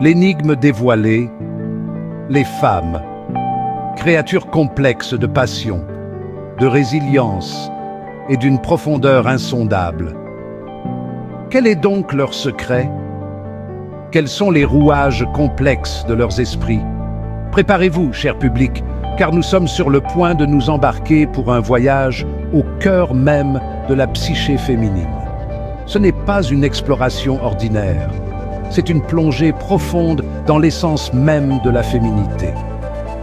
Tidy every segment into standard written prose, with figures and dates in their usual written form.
L'énigme dévoilée, les femmes, créatures complexes de passion, de résilience et d'une profondeur insondable. Quel est donc leur secret? Quels sont les rouages complexes de leurs esprits? Préparez-vous, cher public, car nous sommes sur le point de nous embarquer pour un voyage au cœur même de la psyché féminine. Ce n'est pas une exploration ordinaire, c'est une plongée profonde dans l'essence même de la féminité.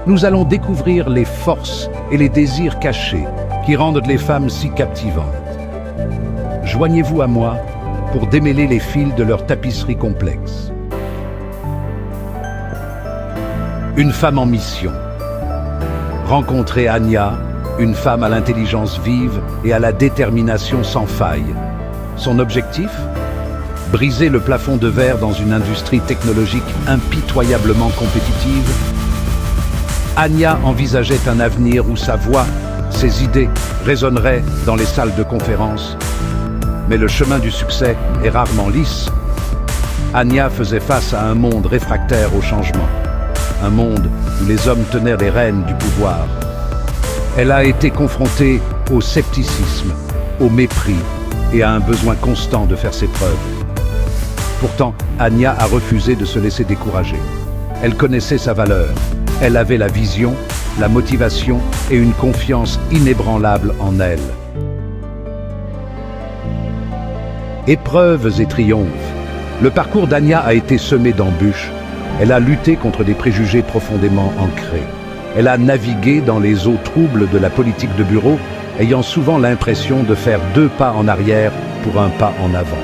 Nous allons découvrir les forces et les désirs cachés qui rendent les femmes si captivantes. Joignez-vous à moi pour démêler les fils de leur tapisserie complexe. Une femme en mission. Rencontrez Anya, une femme à l'intelligence vive et à la détermination sans faille. Son objectif? Briser le plafond de verre dans une industrie technologique impitoyablement compétitive. Anya envisageait un avenir où sa voix, ses idées résonneraient dans les salles de conférence. Mais le chemin du succès est rarement lisse. Anya faisait face à un monde réfractaire au changement. Un monde où les hommes tenaient les rênes du pouvoir. Elle a été confrontée au scepticisme, au mépris et à un besoin constant de faire ses preuves. Pourtant, Anya a refusé de se laisser décourager. Elle connaissait sa valeur. Elle avait la vision, la motivation et une confiance inébranlable en elle. Épreuves et triomphes. Le parcours d'Anya a été semé d'embûches. Elle a lutté contre des préjugés profondément ancrés. Elle a navigué dans les eaux troubles de la politique de bureau, ayant souvent l'impression de faire 2 pas en arrière pour un pas en avant.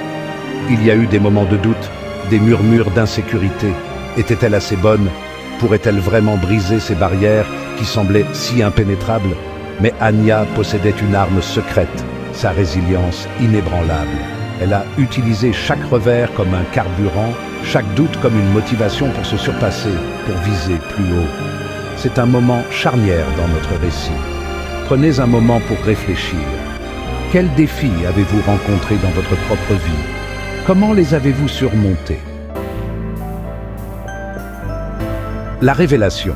Il y a eu des moments de doute, des murmures d'insécurité. Était-elle assez bonne? Pourrait-elle vraiment briser ces barrières qui semblaient si impénétrables? Mais Anya possédait une arme secrète, sa résilience inébranlable. Elle a utilisé chaque revers comme un carburant, chaque doute comme une motivation pour se surpasser, pour viser plus haut. C'est un moment charnière dans notre récit. Prenez un moment pour réfléchir. Quels défis avez-vous rencontrés dans votre propre vie? Comment les avez-vous surmontés? La révélation.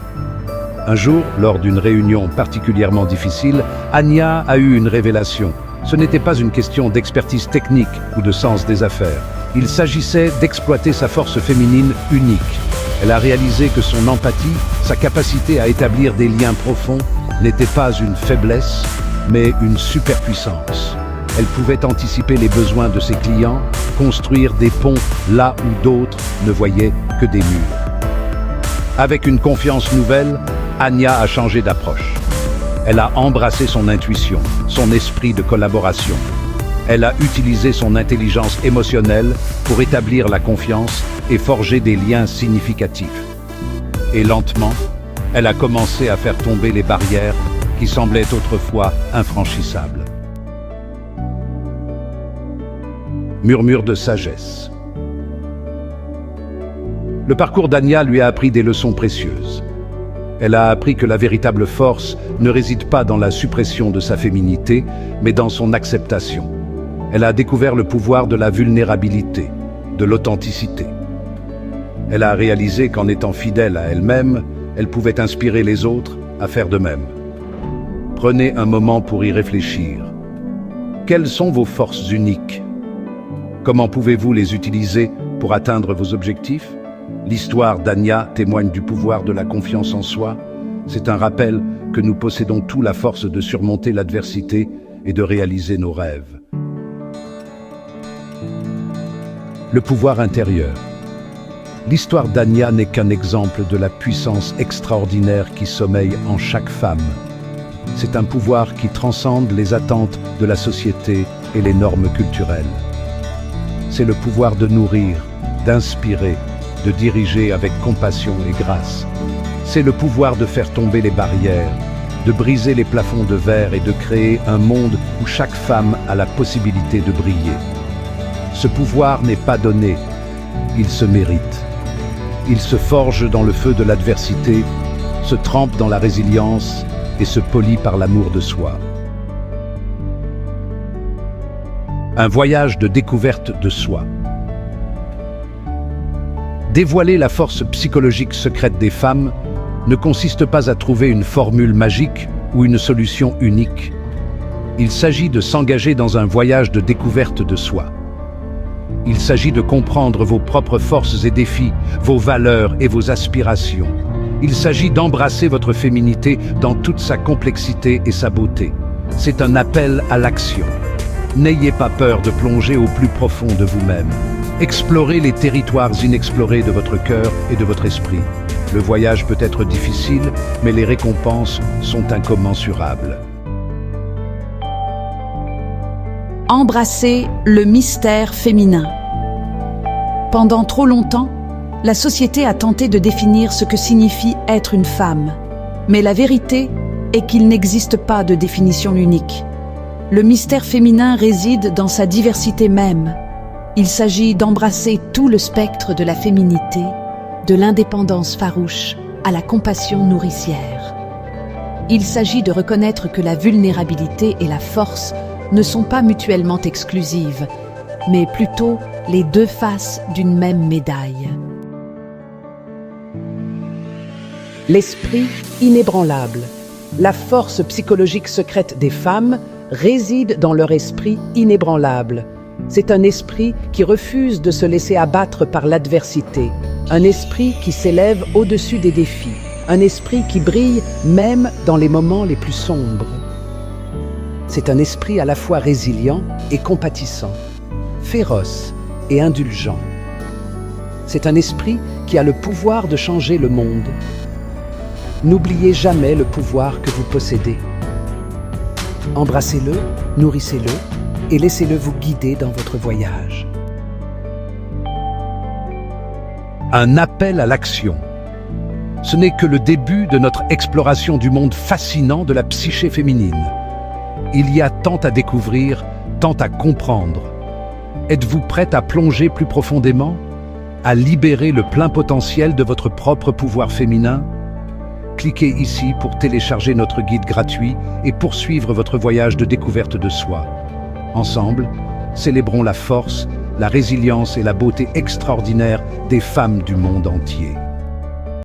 Un jour, lors d'une réunion particulièrement difficile, Anya a eu une révélation. Ce n'était pas une question d'expertise technique ou de sens des affaires. Il s'agissait d'exploiter sa force féminine unique. Elle a réalisé que son empathie, sa capacité à établir des liens profonds, n'était pas une faiblesse, mais une superpuissance. Elle pouvait anticiper les besoins de ses clients, construire des ponts là où d'autres ne voyaient que des murs. Avec une confiance nouvelle, Anya a changé d'approche. Elle a embrassé son intuition, son esprit de collaboration. Elle a utilisé son intelligence émotionnelle pour établir la confiance et forger des liens significatifs. Et lentement, elle a commencé à faire tomber les barrières qui semblaient autrefois infranchissables. Murmure de sagesse. Le parcours d'Anya lui a appris des leçons précieuses. Elle a appris que la véritable force ne réside pas dans la suppression de sa féminité, mais dans son acceptation. Elle a découvert le pouvoir de la vulnérabilité, de l'authenticité. Elle a réalisé qu'en étant fidèle à elle-même, elle pouvait inspirer les autres à faire de même. Prenez un moment pour y réfléchir. Quelles sont vos forces uniques? Comment pouvez-vous les utiliser pour atteindre vos objectifs? L'histoire d'Anya témoigne du pouvoir de la confiance en soi. C'est un rappel que nous possédons tous la force de surmonter l'adversité et de réaliser nos rêves. Le pouvoir intérieur. L'histoire d'Anya n'est qu'un exemple de la puissance extraordinaire qui sommeille en chaque femme. C'est un pouvoir qui transcende les attentes de la société et les normes culturelles. C'est le pouvoir de nourrir, d'inspirer, de diriger avec compassion et grâce. C'est le pouvoir de faire tomber les barrières, de briser les plafonds de verre et de créer un monde où chaque femme a la possibilité de briller. Ce pouvoir n'est pas donné, il se mérite. Il se forge dans le feu de l'adversité, se trempe dans la résilience et se polit par l'amour de soi. Un voyage de découverte de soi. Dévoiler la force psychologique secrète des femmes ne consiste pas à trouver une formule magique ou une solution unique. Il s'agit de s'engager dans un voyage de découverte de soi. Il s'agit de comprendre vos propres forces et défis, vos valeurs et vos aspirations. Il s'agit d'embrasser votre féminité dans toute sa complexité et sa beauté. C'est un appel à l'action. N'ayez pas peur de plonger au plus profond de vous-même. Explorez les territoires inexplorés de votre cœur et de votre esprit. Le voyage peut être difficile, mais les récompenses sont incommensurables. Embrasser le mystère féminin. Pendant trop longtemps, la société a tenté de définir ce que signifie être une femme. Mais la vérité est qu'il n'existe pas de définition unique. Le mystère féminin réside dans sa diversité même. Il s'agit d'embrasser tout le spectre de la féminité, de l'indépendance farouche à la compassion nourricière. Il s'agit de reconnaître que la vulnérabilité et la force ne sont pas mutuellement exclusives, mais plutôt les deux faces d'une même médaille. L'esprit inébranlable. La force psychologique secrète des femmes réside dans leur esprit inébranlable. C'est un esprit qui refuse de se laisser abattre par l'adversité, un esprit qui s'élève au-dessus des défis, un esprit qui brille même dans les moments les plus sombres. C'est un esprit à la fois résilient et compatissant, féroce et indulgent. C'est un esprit qui a le pouvoir de changer le monde. N'oubliez jamais le pouvoir que vous possédez. Embrassez-le, nourrissez-le et laissez-le vous guider dans votre voyage. Un appel à l'action. Ce n'est que le début de notre exploration du monde fascinant de la psyché féminine. Il y a tant à découvrir, tant à comprendre. Êtes-vous prête à plonger plus profondément, à libérer le plein potentiel de votre propre pouvoir féminin? Cliquez ici pour télécharger notre guide gratuit et poursuivre votre voyage de découverte de soi. Ensemble, célébrons la force, la résilience et la beauté extraordinaire des femmes du monde entier.